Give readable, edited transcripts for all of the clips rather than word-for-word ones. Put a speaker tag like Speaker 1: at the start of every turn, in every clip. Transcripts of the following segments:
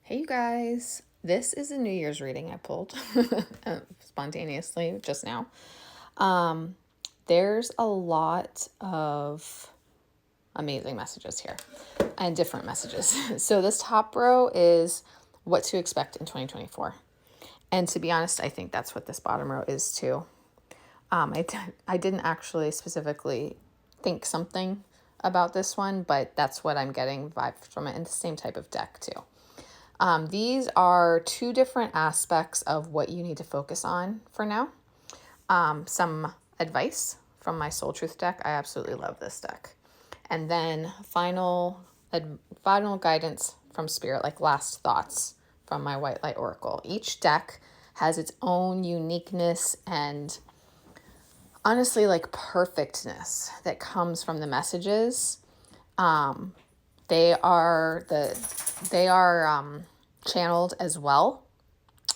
Speaker 1: Hey, you guys. This is a New Year's reading I pulled spontaneously just now. There's a lot of amazing messages here and different messages. So, this top row is what to expect in 2024. And to be honest, I think that's what this bottom row is too. I didn't actually specifically think something about this one, but that's what I'm getting vibes from it, and the same type of deck too. These are two different aspects of what you need to focus on for now. Some advice from my Soul Truth deck. I absolutely love this deck. And then final guidance from Spirit, like last thoughts from my White Light Oracle. Each deck has its own uniqueness and honestly like perfectness that comes from the messages. They are channeled as well,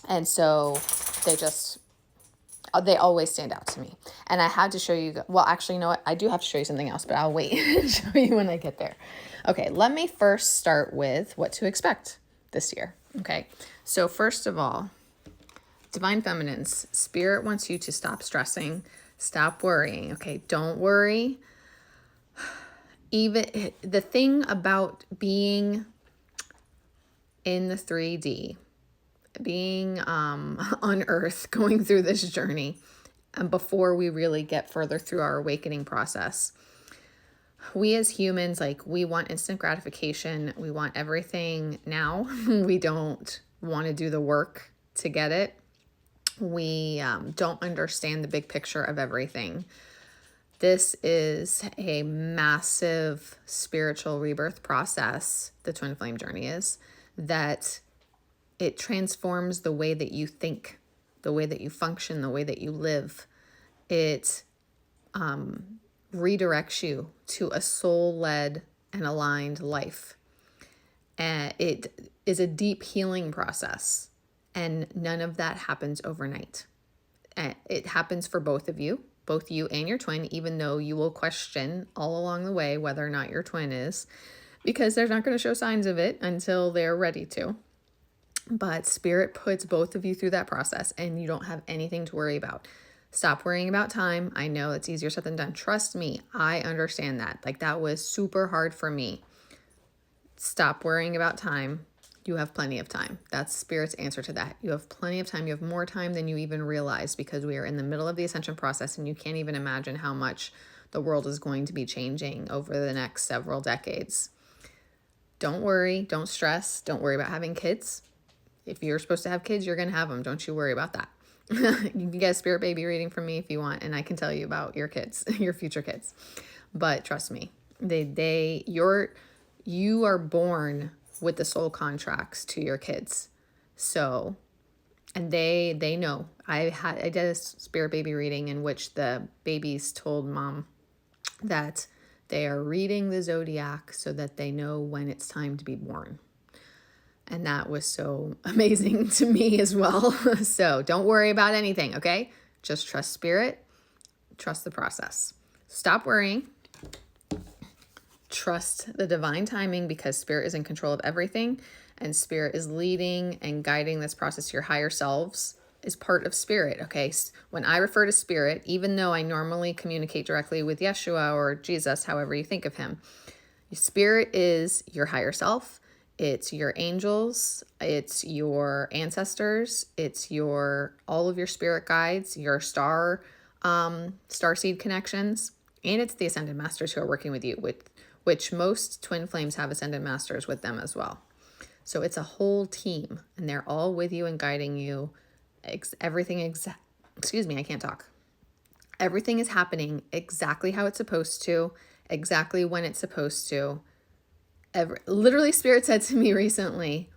Speaker 1: and so they always stand out to me. And I had to show you, well, actually, you know what? I do have to show you something else, but I'll wait and show you when I get there. Okay, let me first start with what to expect this year. Okay, so first of all, Divine Feminines, Spirit wants you to stop stressing, stop worrying. Okay, don't worry. Even the thing about being in the 3D, being on Earth, going through this journey, and before we really get further through our awakening process, we as humans, like, we want instant gratification. We want everything now. We don't want to do the work to get it. We don't understand the big picture of everything. This is a massive spiritual rebirth process, the twin flame journey is, that it transforms the way that you think, the way that you function, the way that you live. It redirects you to a soul-led and aligned life. And it is a deep healing process, and none of that happens overnight. It happens for both of you, both you and your twin, even though you will question all along the way whether or not your twin is, because they're not going to show signs of it until they're ready to. But Spirit puts both of you through that process, and you don't have anything to worry about. Stop worrying about time. I know it's easier said than done. Trust me, I understand that. Like, that was super hard for me. Stop worrying about time. You have plenty of time. That's Spirit's answer to that. You have plenty of time. You have more time than you even realize, because we are in the middle of the ascension process, and you can't even imagine how much the world is going to be changing over the next several decades. Don't worry. Don't stress. Don't worry about having kids. If you're supposed to have kids, you're going to have them. Don't you worry about that. You can get a spirit baby reading from me if you want, and I can tell you about your kids, your future kids. But trust me, you are born with the soul contracts to your kids. So, and they know. I did a spirit baby reading in which the babies told mom that they are reading the zodiac so that they know when it's time to be born. And that was so amazing to me as well. So don't worry about anything, okay? Just trust Spirit. Trust the process. Stop worrying. Trust the divine timing, because Spirit is in control of everything. And Spirit is leading and guiding this process. Your higher selves is part of Spirit, okay? When I refer to Spirit, even though I normally communicate directly with Yeshua or Jesus, however you think of him, Spirit is your higher self. It's your angels, it's your ancestors, it's all of your spirit guides, your starseed connections, and it's the ascended masters who are working with you, which most twin flames have ascended masters with them as well. So it's a whole team, and they're all with you and guiding you. Everything is happening exactly how it's supposed to, exactly when it's supposed to. Literally, Spirit said to me recently,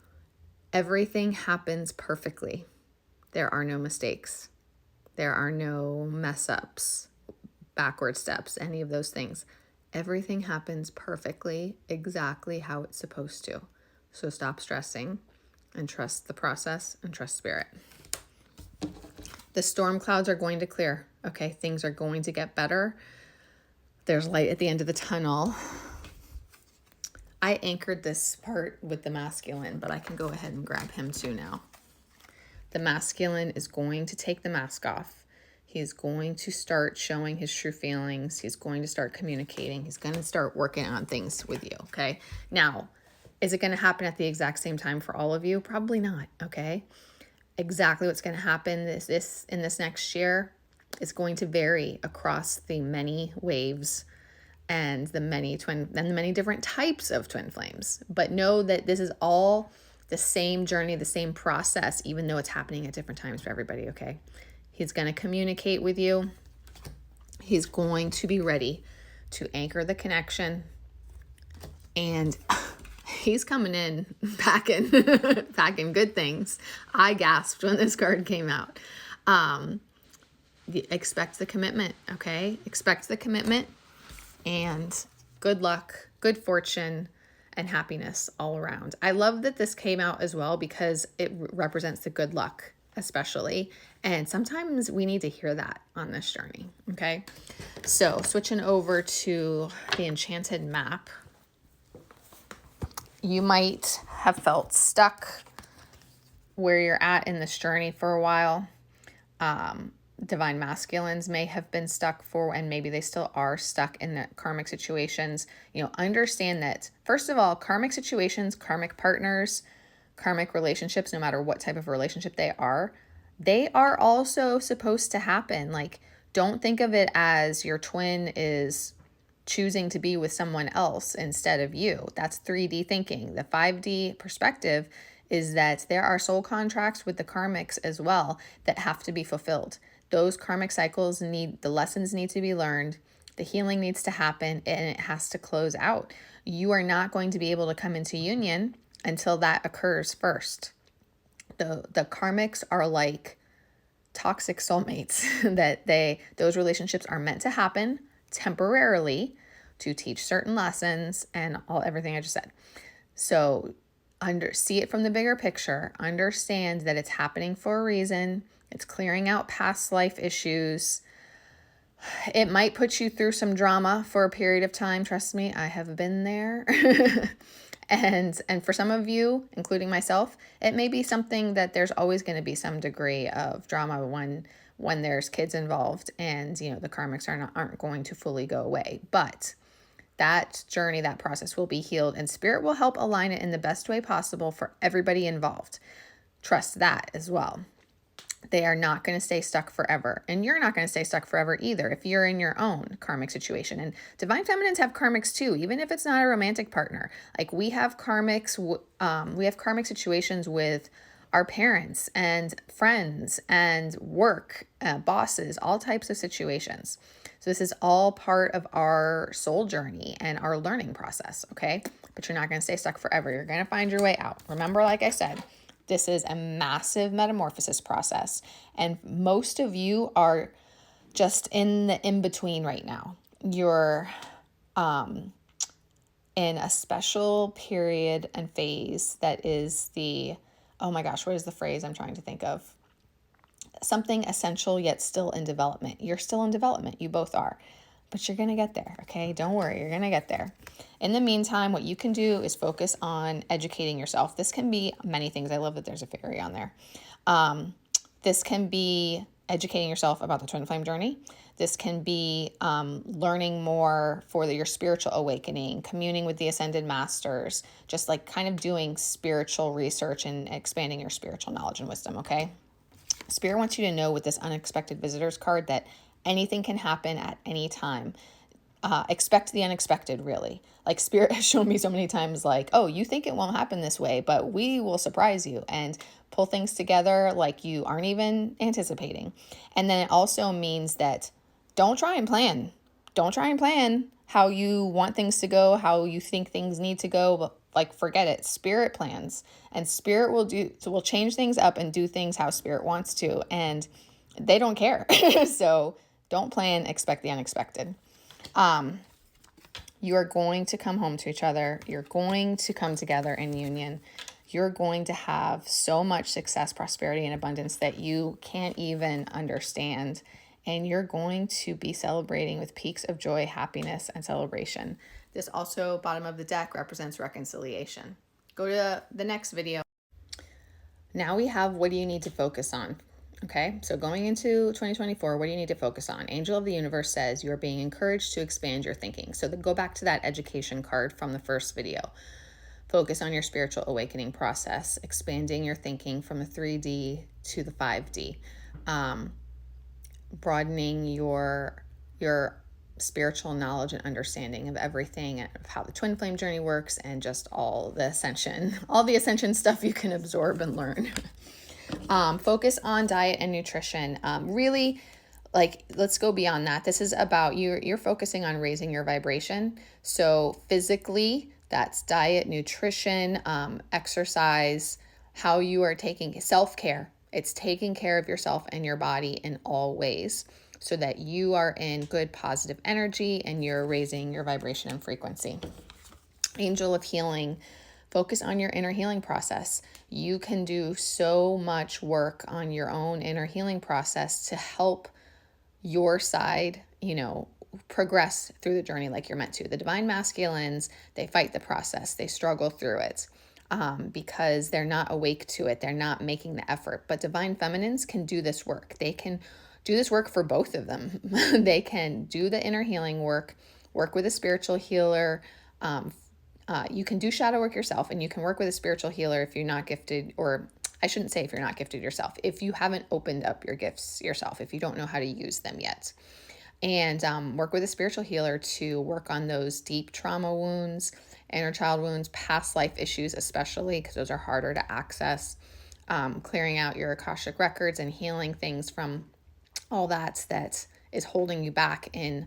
Speaker 1: everything happens perfectly. There are no mistakes. There are no mess ups, backward steps, any of those things. Everything happens perfectly, exactly how it's supposed to. So stop stressing and trust the process and trust Spirit. The storm clouds are going to clear. Okay, things are going to get better. There's light at the end of the tunnel. I anchored this part with the masculine, but I can go ahead and grab him too now. The masculine is going to take the mask off. He's going to start showing his true feelings. He's going to start communicating. He's going to start working on things with you, okay? Now, is it going to happen at the exact same time for all of you? Probably not, okay? Exactly what's going to happen in this next year is going to vary across the many waves and the many different types of twin flames. But know that this is all the same journey, the same process, even though it's happening at different times for everybody, okay? He's going to communicate with you. He's going to be ready to anchor the connection. And he's coming in packing, packing good things. I gasped when this card came out. Expect the commitment, okay? Expect the commitment, and good luck, good fortune, and happiness all around. I love that this came out as well because it represents the good luck, especially. And sometimes we need to hear that on this journey, okay? So switching over to the Enchanted Map, you might have felt stuck where you're at in this journey for a while. Divine masculines may have been stuck for, and maybe they still are stuck in the karmic situations. You know, understand that, first of all, karmic situations, karmic partners, karmic relationships, no matter what type of relationship they are also supposed to happen. Like, don't think of it as your twin is choosing to be with someone else instead of you. That's 3D thinking. The 5D perspective is that there are soul contracts with the karmics as well that have to be fulfilled. Those karmic cycles the lessons need to be learned, the healing needs to happen, and it has to close out. You are not going to be able to come into union until that occurs first. The karmics are like toxic soulmates that those relationships are meant to happen temporarily to teach certain lessons and everything I just said. So see it from the bigger picture, understand that it's happening for a reason. It's clearing out past life issues. It might put you through some drama for a period of time. Trust me, I have been there. And for some of you, including myself, it may be something that there's always going to be some degree of drama when there's kids involved, and you know the karmics aren't going to fully go away. But that journey, that process will be healed, and spirit will help align it in the best way possible for everybody involved. Trust that as well. They are not going to stay stuck forever. And you're not going to stay stuck forever either if you're in your own karmic situation. And divine feminines have karmics too, even if it's not a romantic partner. Like we have karmics, we have karmic situations with our parents and friends and work, bosses, all types of situations. So this is all part of our soul journey and our learning process, okay? But you're not going to stay stuck forever. You're going to find your way out. Remember, like I said, this is a massive metamorphosis process, and most of you are just in the in-between right now. You're in a special period and phase that is oh my gosh, what is the phrase I'm trying to think of? Something essential yet still in development. You're still in development. You both are. But you're going to get there, okay? Don't worry, you're going to get there. In the meantime, what you can do is focus on educating yourself. This can be many things. I love that there's a fairy on there. This can be educating yourself about the twin flame journey. This can be learning more for your spiritual awakening, communing with the ascended masters, just like kind of doing spiritual research and expanding your spiritual knowledge and wisdom, okay? Spirit wants you to know with this unexpected visitors card that anything can happen at any time. Expect the unexpected, really. Like Spirit has shown me so many times, like, oh, you think it won't happen this way, but we will surprise you and pull things together like you aren't even anticipating. And then it also means that don't try and plan. Don't try and plan how you want things to go, how you think things need to go. But like, forget it. Spirit plans, and Spirit will change things up and do things how Spirit wants to. And they don't care. So don't plan, expect the unexpected. You are going to come home to each other. You're going to come together in union. You're going to have so much success, prosperity, and abundance that you can't even understand. And you're going to be celebrating with peaks of joy, happiness, and celebration. This also, bottom of the deck, represents reconciliation. Go to the next video. Now we have, what do you need to focus on? Okay, so going into 2024, what do you need to focus on? Angel of the Universe says you are being encouraged to expand your thinking. So go back to that education card from the first video. Focus on your spiritual awakening process, expanding your thinking from the 3D to the 5D, broadening your spiritual knowledge and understanding of everything, of how the twin flame journey works, and just all the ascension stuff you can absorb and learn. Focus on diet and nutrition. Really, like, let's go beyond that. This is about you're focusing on raising your vibration. So physically, that's diet, nutrition, exercise, how you are taking self-care. It's taking care of yourself and your body in all ways so that you are in good positive energy and you're raising your vibration and frequency. Angel of Healing. Focus on your inner healing process. You can do so much work on your own inner healing process to help your side, progress through the journey like you're meant to. The divine masculines, they fight the process. They struggle through it because they're not awake to it. They're not making the effort. But divine feminines can do this work. They can do this work for both of them. They can do the inner healing work with a spiritual healer. You can do shadow work yourself, and you can work with a spiritual healer if you're not gifted, or I shouldn't say if you're not gifted yourself, if you haven't opened up your gifts yourself, if you don't know how to use them yet. And work with a spiritual healer to work on those deep trauma wounds, inner child wounds, past life issues, especially because those are harder to access. Clearing out your Akashic records and healing things from all that is holding you back in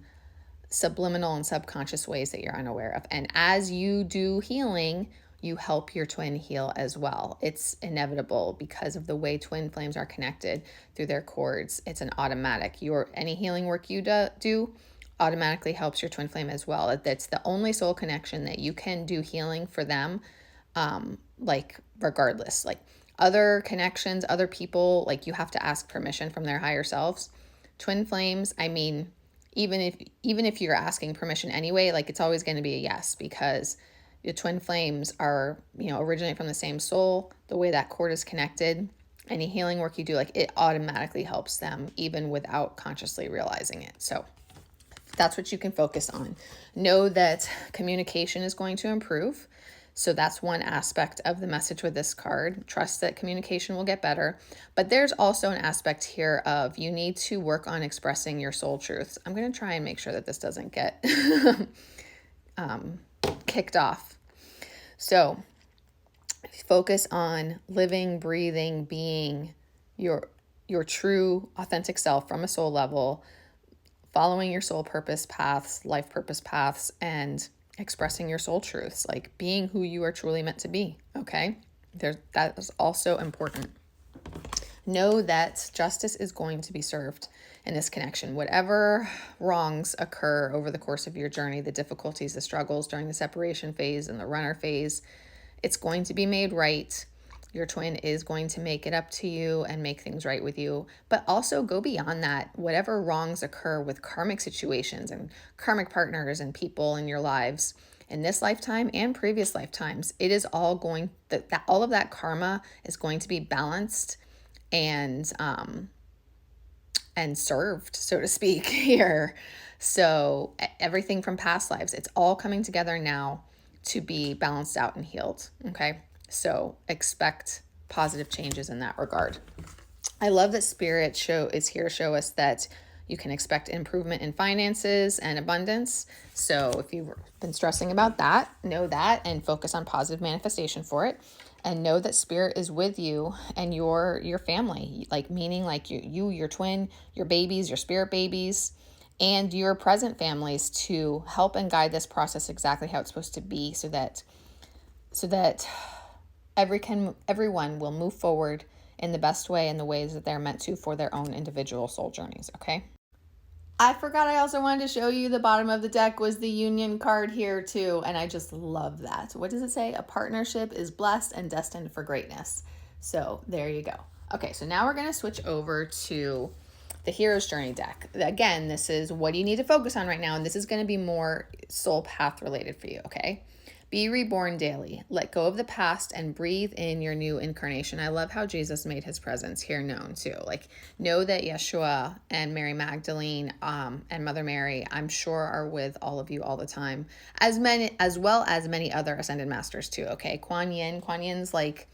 Speaker 1: subliminal and subconscious ways that you're unaware of. And as you do healing, you help your twin heal as well. It's inevitable because of the way twin flames are connected through their cords. It's an automatic. Any healing work you do automatically helps your twin flame as well. That's the only soul connection that you can do healing for them, regardless. Like other connections, other people, like you have to ask permission from their higher selves. Twin flames, I mean, even if you're asking permission anyway, like it's always going to be a yes, because the twin flames are, originate from the same soul. The way that cord is connected, any healing work you do, like it automatically helps them even without consciously realizing it. So that's what you can focus on. Know that communication is going to improve. So that's one aspect of the message with this card. Trust that communication will get better. But there's also an aspect here of you need to work on expressing your soul truths. I'm going to try and make sure that this doesn't get kicked off. So focus on living, breathing, being your true, authentic self from a soul level, following your soul purpose paths, life purpose paths, and expressing your soul truths, like being who you are truly meant to be, okay? That is also important. Know that justice is going to be served in this connection. Whatever wrongs occur over the course of your journey, the difficulties, the struggles during the separation phase and the runner phase, it's going to be made right. Your twin is going to make it up to you and make things right with you. But also go beyond that. Whatever wrongs occur with karmic situations and karmic partners and people in your lives in this lifetime and previous lifetimes, it is all going that all of that karma is going to be balanced and served, so to speak, here. So everything from past lives, it's all coming together now to be balanced out and healed. Okay. So expect positive changes in that regard. I love that Spirit is here to show us that you can expect improvement in finances and abundance. So if you've been stressing about that, know that and focus on positive manifestation for it. And know that Spirit is with you and your family, like meaning like your twin, your babies, your spirit babies, and your present families to help and guide this process exactly how it's supposed to be so that everyone will move forward in the best way and the ways that they're meant to for their own individual soul journeys, okay? I forgot I also wanted to show you the bottom of the deck was the Union card here too, and I just love that. What does it say? A partnership is blessed and destined for greatness. So there you go. Okay, so now we're going to switch over to The Hero's Journey deck. Again, this is what you need to focus on right now, and this is going to be more soul path related for you, okay? Be reborn daily. Let go of the past and breathe in your new incarnation. I love how Jesus made his presence here known too. Like, know that Yeshua and Mary Magdalene and Mother Mary, I'm sure, are with all of you all the time, as well as many other ascended masters too. Okay, Kuan Yin's like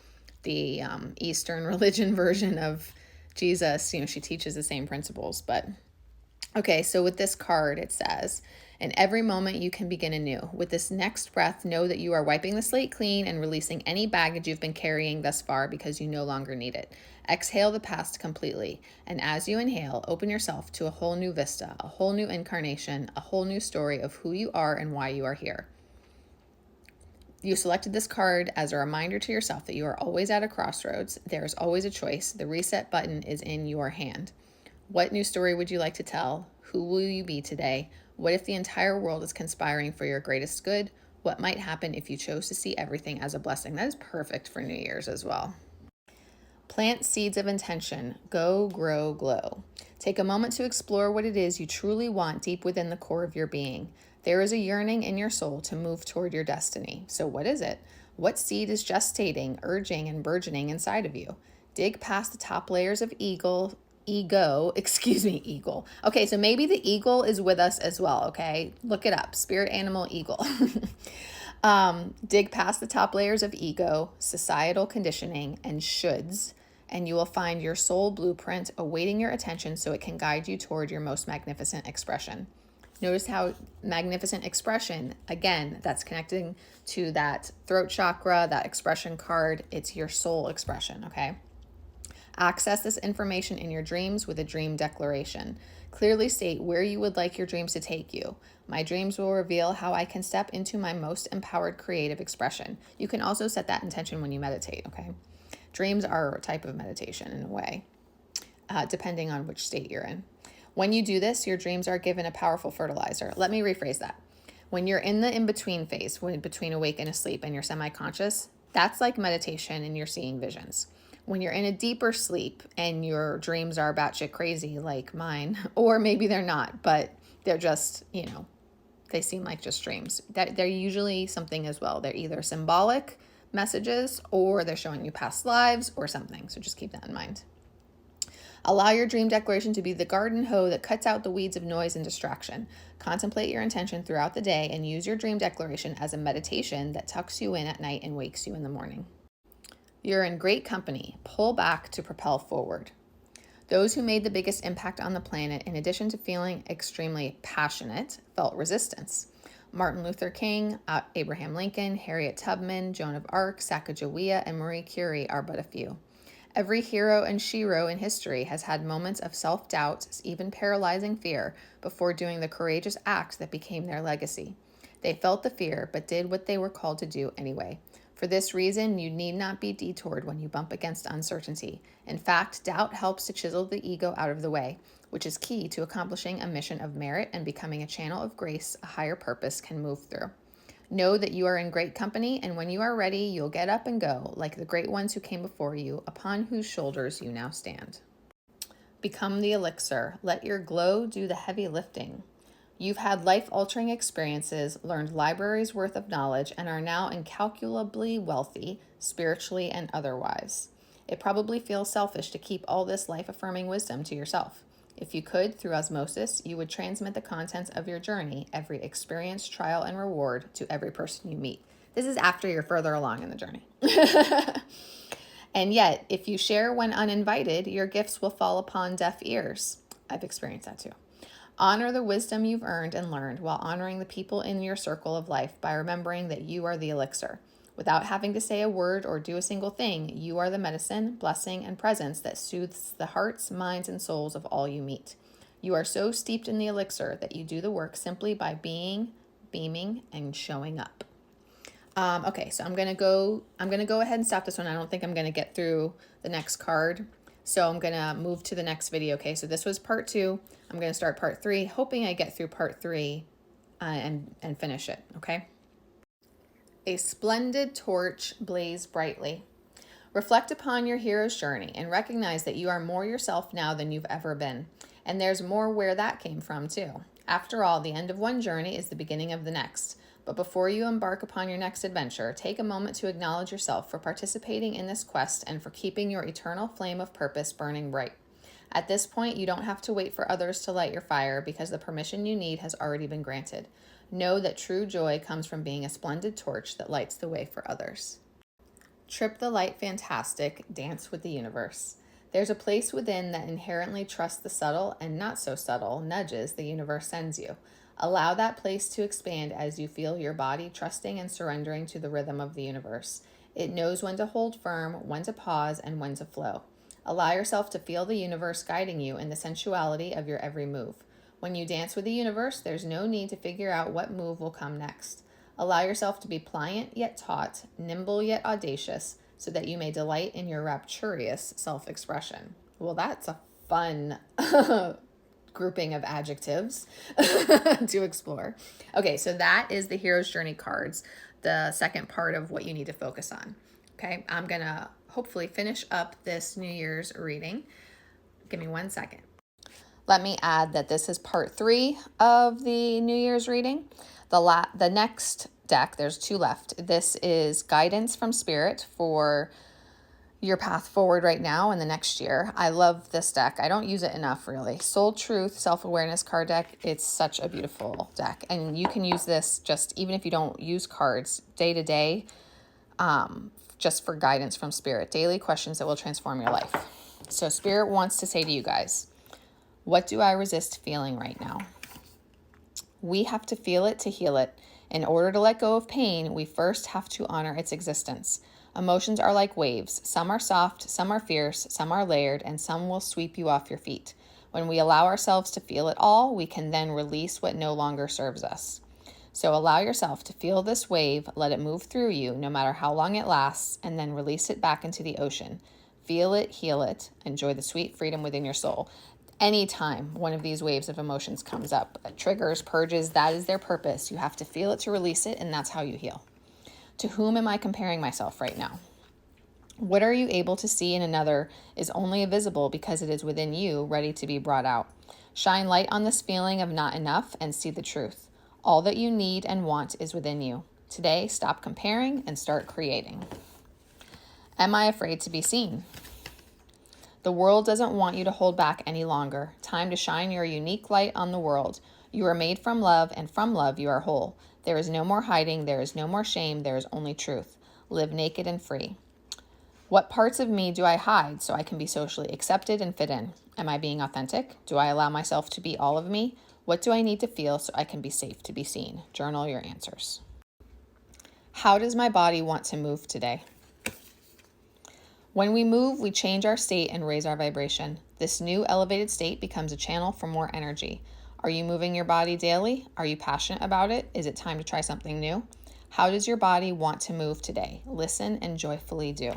Speaker 1: the Eastern religion version of Jesus. You know, she teaches the same principles, but okay, so with this card, it says, in every moment you can begin anew. With this next breath, know that you are wiping the slate clean and releasing any baggage you've been carrying thus far because you no longer need it. Exhale the past completely. And as you inhale, open yourself to a whole new vista, a whole new incarnation, a whole new story of who you are and why you are here. You selected this card as a reminder to yourself that you are always at a crossroads. There is always a choice. The reset button is in your hand. What new story would you like to tell? Who will you be today? What if the entire world is conspiring for your greatest good? What might happen if you chose to see everything as a blessing? That is perfect for New Year's as well. Plant seeds of intention. Go, grow, glow. Take a moment to explore what it is you truly want deep within the core of your being. There is a yearning in your soul to move toward your destiny. So what is it? What seed is gestating, urging, and burgeoning inside of you? Dig past the top layers of eagle. Okay, so maybe the eagle is with us as well, okay? Look it up, spirit animal eagle. Dig past the top layers of ego, societal conditioning, and shoulds, and you will find your soul blueprint awaiting your attention so it can guide you toward your most magnificent expression. Notice how magnificent expression, again, that's connecting to that throat chakra, that expression card. It's your soul expression, okay? Access this information in your dreams with a dream declaration. Clearly state where you would like your dreams to take you. My dreams will reveal how I can step into my most empowered creative expression. You can also set that intention when you meditate, okay? Dreams are a type of meditation in a way, depending on which state you're in. When you do this, your dreams are given a powerful fertilizer. Let me rephrase that. When you're in the in-between phase, between awake and asleep and you're semi-conscious, that's like meditation and you're seeing visions. When you're in a deeper sleep and your dreams are batshit crazy like mine, or maybe they're not, but they're just, they seem like just dreams. They're usually something as well. They're either symbolic messages or they're showing you past lives or something. So just keep that in mind. Allow your dream declaration to be the garden hoe that cuts out the weeds of noise and distraction. Contemplate your intention throughout the day and use your dream declaration as a meditation that tucks you in at night and wakes you in the morning. You're in great company. Pull back to propel forward. Those who made the biggest impact on the planet, in addition to feeling extremely passionate, felt resistance. Martin Luther King, Abraham Lincoln, Harriet Tubman, Joan of Arc, Sacagawea, and Marie Curie are but a few. Every hero and shero in history has had moments of self-doubt, even paralyzing fear, before doing the courageous act that became their legacy. They felt the fear, but did what they were called to do anyway. For this reason, you need not be detoured when you bump against uncertainty. In fact, doubt helps to chisel the ego out of the way, which is key to accomplishing a mission of merit and becoming a channel of grace a higher purpose can move through. Know that you are in great company, and when you are ready, you'll get up and go, like the great ones who came before you, upon whose shoulders you now stand. Become the elixir. Let your glow do the heavy lifting. You've had life-altering experiences, learned libraries worth of knowledge, and are now incalculably wealthy, spiritually and otherwise. It probably feels selfish to keep all this life-affirming wisdom to yourself. If you could, through osmosis, you would transmit the contents of your journey, every experience, trial, and reward to every person you meet. This is after you're further along in the journey. And yet, if you share when uninvited, your gifts will fall upon deaf ears. I've experienced that too. Honor the wisdom you've earned and learned while honoring the people in your circle of life by remembering that you are the elixir. Without having to say a word or do a single thing, you are the medicine, blessing, and presence that soothes the hearts, minds, and souls of all you meet. You are so steeped in the elixir that you do the work simply by being, beaming, and showing up. Okay, so I'm gonna go ahead and stop this one. I don't think I'm gonna get through the next card. So I'm going to move to the next video. Okay, so this was part 2. I'm going to start part 3, hoping I get through part 3 and finish it, okay? A splendid torch blaze brightly. Reflect upon your hero's journey and recognize that you are more yourself now than you've ever been. And there's more where that came from too. After all, the end of one journey is the beginning of the next. But before you embark upon your next adventure, take a moment to acknowledge yourself for participating in this quest and for keeping your eternal flame of purpose burning bright. At this point, you don't have to wait for others to light your fire because the permission you need has already been granted. Know that true joy comes from being a splendid torch that lights the way for others. Trip the light fantastic, dance with the universe. There's a place within that inherently trusts the subtle and not so subtle nudges the universe sends you. Allow that place to expand as you feel your body trusting and surrendering to the rhythm of the universe. It knows when to hold firm, when to pause, and when to flow. Allow yourself to feel the universe guiding you in the sensuality of your every move. When you dance with the universe, there's no need to figure out what move will come next. Allow yourself to be pliant yet taut, nimble yet audacious, so that you may delight in your rapturous self-expression. Well, that's a fun grouping of adjectives to explore. Okay, so that is the Hero's Journey cards, the second part of what you need to focus on. Okay, I'm going to hopefully finish up this New Year's reading. Give me 1 second. Let me add that this is part 3 of the New Year's reading. The next deck, there's 2 left. This is guidance from Spirit for your path forward right now and the next year. I love this deck. I don't use it enough, really. Soul Truth Self-Awareness card deck. It's such a beautiful deck. And you can use this just even if you don't use cards day to day, just for guidance from Spirit. Daily questions that will transform your life. So Spirit wants to say to you guys, what do I resist feeling right now? We have to feel it to heal it. In order to let go of pain, we first have to honor its existence. Emotions are like waves. Some are soft, some are fierce, some are layered, and some will sweep you off your feet. When we allow ourselves to feel it all, we can then release what no longer serves us. So allow yourself to feel this wave, let it move through you, no matter how long it lasts, and then release it back into the ocean. Feel it, heal it, enjoy the sweet freedom within your soul. Anytime one of these waves of emotions comes up, triggers, purges, that is their purpose. You have to feel it to release it, and that's how you heal. To whom am I comparing myself right now? What are you able to see in another is only visible because it is within you, ready to be brought out. Shine light on this feeling of not enough and see the truth. All that you need and want is within you. Today, stop comparing and start creating. Am I afraid to be seen? The world doesn't want you to hold back any longer. Time to shine your unique light on the world. You are made from love, and from love you are whole. There is no more hiding. There is no more shame. There is only truth. Live naked and free. What parts of me do I hide so I can be socially accepted and fit in? Am I being authentic? Do I allow myself to be all of me? What do I need to feel so I can be safe to be seen? Journal your answers. How does my body want to move today? When we move, we change our state and raise our vibration. This new elevated state becomes a channel for more energy. Are you moving your body daily? Are you passionate about it? Is it time to try something new? How does your body want to move today? Listen and joyfully do.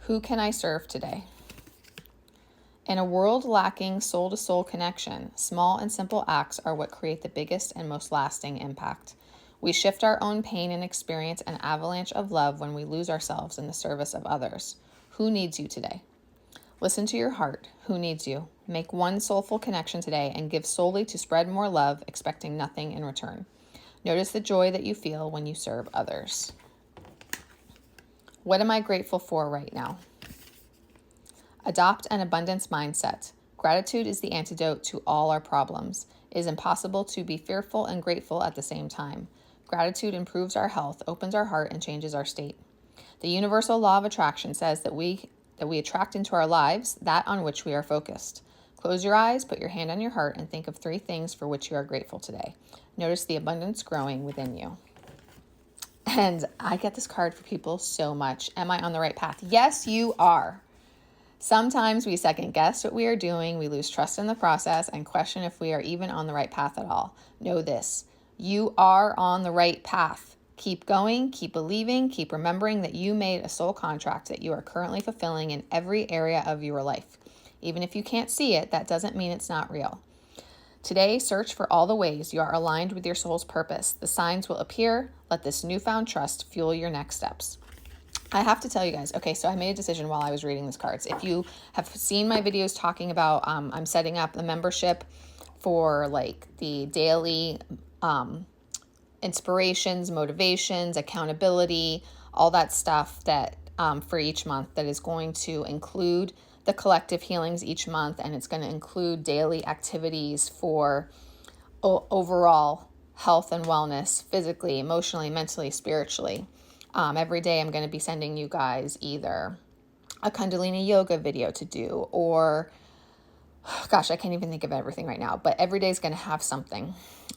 Speaker 1: Who can I serve today? In a world lacking soul-to-soul connection, small and simple acts are what create the biggest and most lasting impact. We shift our own pain and experience an avalanche of love when we lose ourselves in the service of others. Who needs you today? Listen to your heart. Who needs you? Make one soulful connection today and give solely to spread more love, expecting nothing in return. Notice the joy that you feel when you serve others. What am I grateful for right now? Adopt an abundance mindset. Gratitude is the antidote to all our problems. It is impossible to be fearful and grateful at the same time. Gratitude improves our health, opens our heart, and changes our state. The universal law of attraction says that we attract into our lives that on which we are focused. Close your eyes, put your hand on your heart, and think of 3 things for which you are grateful today. Notice the abundance growing within you. And I get this card for people so much. Am I on the right path? Yes, you are. Sometimes we second guess what we are doing, we lose trust in the process, and question if we are even on the right path at all. Know this, you are on the right path. Keep going, keep believing, keep remembering that you made a soul contract that you are currently fulfilling in every area of your life. Even if you can't see it, that doesn't mean it's not real. Today, search for all the ways you are aligned with your soul's purpose. The signs will appear. Let this newfound trust fuel your next steps. I have to tell you guys, okay, so I made a decision while I was reading these cards. If you have seen my videos talking about, I'm setting up the membership for like the daily inspirations, motivations, accountability, all that stuff that for each month that is going to include the collective healings each month, and it's going to include daily activities for overall health and wellness, physically, emotionally, mentally, spiritually. Every day I'm going to be sending you guys either a Kundalini yoga video to do, or gosh, I can't even think of everything right now, but every day is going to have something.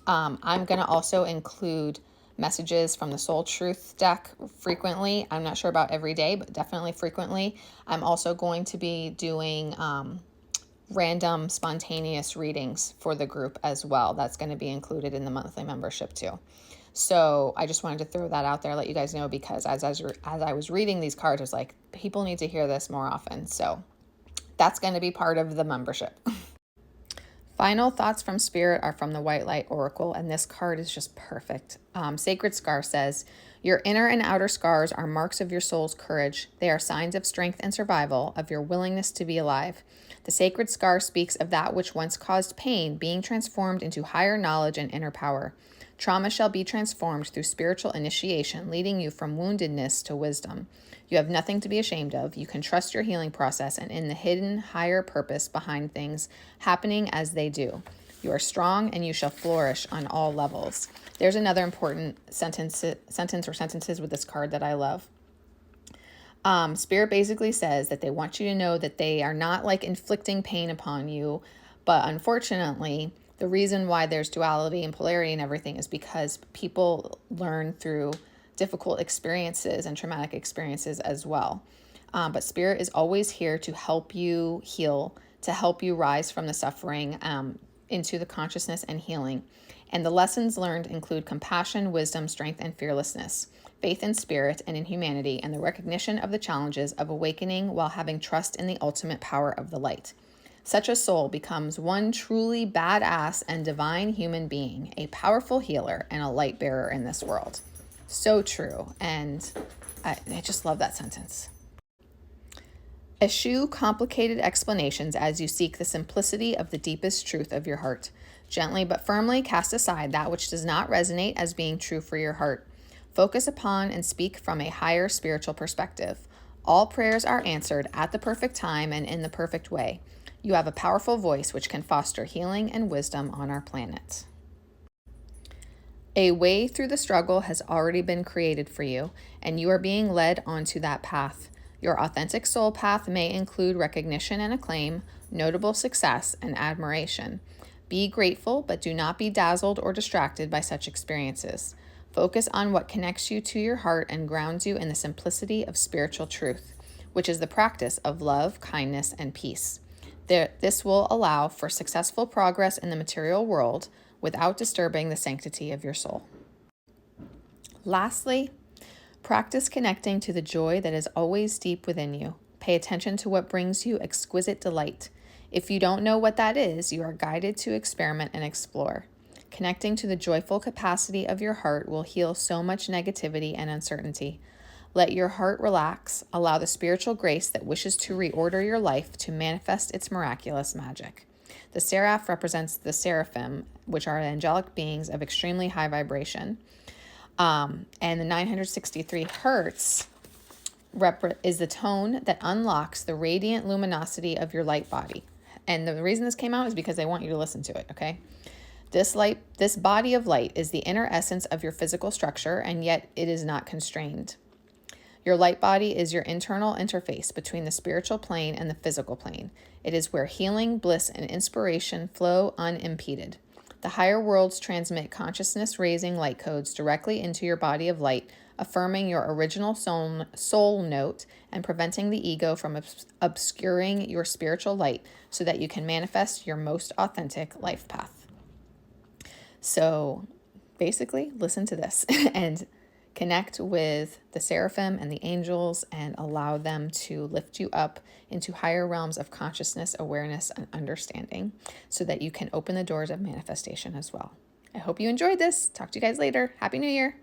Speaker 1: I'm going to also include messages from the Soul Truth deck frequently. I'm not sure about every day, but definitely frequently. I'm also going to be doing random spontaneous readings for the group as well. That's going to be included in the monthly membership too. So I just wanted to throw that out there, let you guys know, because as I was reading these cards, I was like, people need to hear this more often. So that's going to be part of the membership. Final thoughts from Spirit are from the White Light Oracle, and this card is just perfect. Sacred Scar says, your inner and outer scars are marks of your soul's courage. They are signs of strength and survival, of your willingness to be alive. The Sacred Scar speaks of that which once caused pain being transformed into higher knowledge and inner power. Trauma shall be transformed through spiritual initiation, leading you from woundedness to wisdom. You have nothing to be ashamed of. You can trust your healing process and in the hidden, higher purpose behind things happening as they do. You are strong and you shall flourish on all levels. There's another important sentence or sentences with this card that I love. Spirit basically says that they want you to know that they are not like inflicting pain upon you, but unfortunately, the reason why there's duality and polarity and everything is because people learn through difficult experiences and traumatic experiences as well. But Spirit is always here to help you heal, to help you rise from the suffering into the consciousness and healing. And the lessons learned include compassion, wisdom, strength, and fearlessness, faith in spirit and in humanity, and the recognition of the challenges of awakening while having trust in the ultimate power of the light. Such a soul becomes one truly badass and divine human being, a powerful healer and a light bearer in this world. So true. And I just love that sentence. Eschew complicated explanations as you seek the simplicity of the deepest truth of your heart. Gently but firmly cast aside that which does not resonate as being true for your heart. Focus upon and speak from a higher spiritual perspective. All prayers are answered at the perfect time and in the perfect way. You have a powerful voice which can foster healing and wisdom on our planet. A way through the struggle has already been created for you, and you are being led onto that path. Your authentic soul path may include recognition and acclaim, notable success, and admiration. Be grateful, but do not be dazzled or distracted by such experiences. Focus on what connects you to your heart and grounds you in the simplicity of spiritual truth, which is the practice of love, kindness, and peace. This will allow for successful progress in the material world without disturbing the sanctity of your soul. Lastly, practice connecting to the joy that is always deep within you. Pay attention to what brings you exquisite delight. If you don't know what that is, you are guided to experiment and explore. Connecting to the joyful capacity of your heart will heal so much negativity and uncertainty. Let your heart relax. Allow the spiritual grace that wishes to reorder your life to manifest its miraculous magic. The seraph represents the seraphim, which are angelic beings of extremely high vibration. And the 963 hertz is the tone that unlocks the radiant luminosity of your light body. And the reason this came out is because I want you to listen to it, okay? This body of light is the inner essence of your physical structure, and yet it is not constrained. Your light body is your internal interface between the spiritual plane and the physical plane. It is where healing, bliss, and inspiration flow unimpeded. The higher worlds transmit consciousness-raising light codes directly into your body of light, affirming your original soul note and preventing the ego from obscuring your spiritual light so that you can manifest your most authentic life path. So basically, listen to this and connect with the seraphim and the angels and allow them to lift you up into higher realms of consciousness, awareness, and understanding so that you can open the doors of manifestation as well. I hope you enjoyed this. Talk to you guys later. Happy New Year.